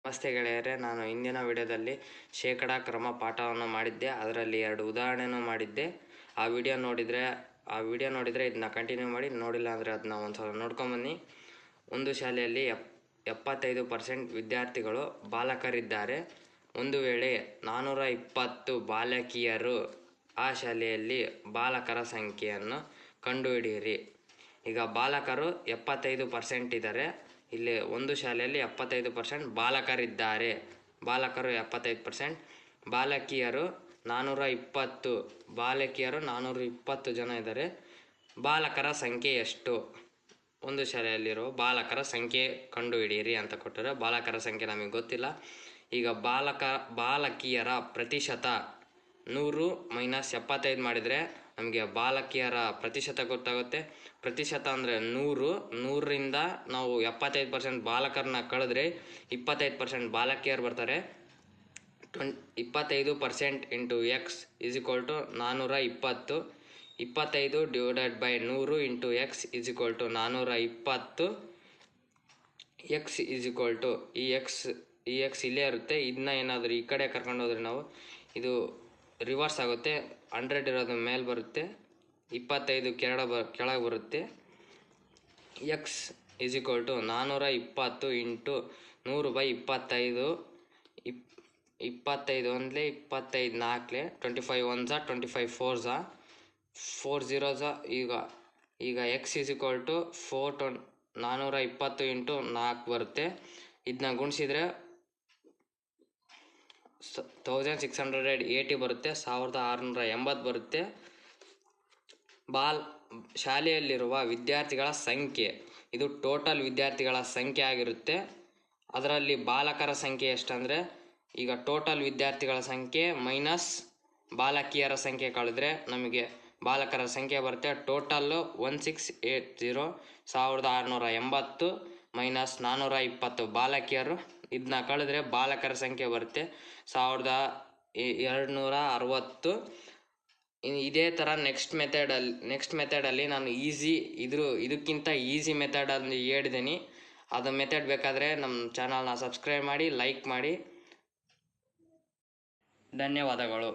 ನಮಸ್ತೆ ಗೆಳೆಯರೇ, ನಾನು ಇಂದಿನ ವಿಡಿಯೋದಲ್ಲಿ ಶೇಕಡಾ ಕ್ರಮ ಪಾಠವನ್ನು ಮಾಡಿದ್ದೆ. ಅದರಲ್ಲಿ 2 ಉದಾಹರಣೆನೂ ಮಾಡಿದ್ದೆ. ಆ ವಿಡಿಯೋ ನೋಡಿದರೆ ಇದನ್ನ ಕಂಟಿನ್ಯೂ ಮಾಡಿ, ನೋಡಿಲ್ಲ ಅಂದರೆ ಅದನ್ನ ಒಂದ್ಸಲ ನೋಡ್ಕೊಂಬನ್ನಿ. ಒಂದು ಶಾಲೆಯಲ್ಲಿ 75% ವಿದ್ಯಾರ್ಥಿಗಳು ಬಾಲಕರಿದ್ದಾರೆ. ಒಂದು ವೇಳೆ 420 ಬಾಲಕಿಯರು ಆ ಶಾಲೆಯಲ್ಲಿ ಬಾಲಕರ ಸಂಖ್ಯೆಯನ್ನು ಕಂಡುಹಿಡಿಯಿರಿ. ಈಗ ಬಾಲಕರು 75% ಇದ್ದಾರೆ. ಇಲ್ಲಿ ಒಂದು ಶಾಲೆಯಲ್ಲಿ 75% ಬಾಲಕರಿದ್ದಾರೆ. ಬಾಲಕರು 75%, ಬಾಲಕಿಯರು 420. ಬಾಲಕಿಯರು 420 ಜನ ಇದ್ದಾರೆ. ಬಾಲಕರ ಸಂಖ್ಯೆ ಎಷ್ಟು? ಒಂದು ಶಾಲೆಯಲ್ಲಿರುವ ಬಾಲಕರ ಸಂಖ್ಯೆ ಕಂಡುಹಿಡಿಯಿರಿ ಅಂತ ಕೊಟ್ಟರೆ, ಬಾಲಕರ ಸಂಖ್ಯೆ ನಮಗೆ ಗೊತ್ತಿಲ್ಲ. ಈಗ ಬಾಲಕಿಯರ ಪ್ರತಿಶತ 100 - 75 ಮಾಡಿದರೆ ನಮಗೆ ಬಾಲಕಿಯರ ಪ್ರತಿಶತ ಗೊತ್ತಾಗುತ್ತೆ. ಪ್ರತಿಶತ ಅಂದರೆ 100ರಿಂದ ನಾವು 75% ಬಾಲಕರನ್ನ ಕಳೆದ್ರೆ 25% ಬಾಲಕಿಯರು ಬರ್ತಾರೆ. 25% into x = 420. 25 / 100 into x = 420. x ಈ x ಇಲ್ಲೇ ಇರುತ್ತೆ. ಇದನ್ನ ಏನಾದರೂ ಈ ಕಡೆ ಕರ್ಕೊಂಡು ಹೋದ್ರೆ ನಾವು ಇದು ರಿವರ್ಸ್ ಆಗುತ್ತೆ. 100 ಇರೋದು ಮೇಲೆ ಬರುತ್ತೆ, 25 ಕೆಳಗೆ ಬರುತ್ತೆ. x = 420 into 100/25. 25 1 25 4 25 1 25 4 4 0. ಈಗ x = 420 ಇಂಟು 4 ಬರುತ್ತೆ. ಇದನ್ನ ಗುಣಿಸಿದರೆ 1680 ಬರುತ್ತೆ. 1680 ಬರುತ್ತೆ. ಶಾಲೆಯಲ್ಲಿರುವ ವಿದ್ಯಾರ್ಥಿಗಳ ಸಂಖ್ಯೆ, ಇದು ಟೋಟಲ್ ವಿದ್ಯಾರ್ಥಿಗಳ ಸಂಖ್ಯೆ ಆಗಿರುತ್ತೆ. ಅದರಲ್ಲಿ ಬಾಲಕರ ಸಂಖ್ಯೆ ಎಷ್ಟಂದರೆ, ಈಗ ಟೋಟಲ್ ವಿದ್ಯಾರ್ಥಿಗಳ ಸಂಖ್ಯೆ ಮೈನಸ್ ಬಾಲಕಿಯರ ಸಂಖ್ಯೆ ಕಳೆದ್ರೆ ನಮಗೆ ಬಾಲಕರ ಸಂಖ್ಯೆ ಬರುತ್ತೆ. ಟೋಟಲ್ಲು 1680. 1680 ಮೈನಸ್ 420 ಬಾಲಕಿಯರು. ಇದನ್ನ ಕಳೆದ್ರೆ ಬಾಲಕರ ಸಂಖ್ಯೆ ಬರುತ್ತೆ 1260. ಇದೇ ಥರ ನೆಕ್ಸ್ಟ್ ಮೆಥಡಲ್ಲಿ ನಾನು ಇದಕ್ಕಿಂತ ಈಸಿ ಮೆಥಡಲ್ಲಿ ಹೇಳಿದ್ದೀನಿ. ಅದು ಮೆಥಡ್ ಬೇಕಾದರೆ ನಮ್ಮ ಚಾನಲ್ನ ಸಬ್ಸ್ಕ್ರೈಬ್ ಮಾಡಿ, ಲೈಕ್ ಮಾಡಿ. ಧನ್ಯವಾದಗಳು.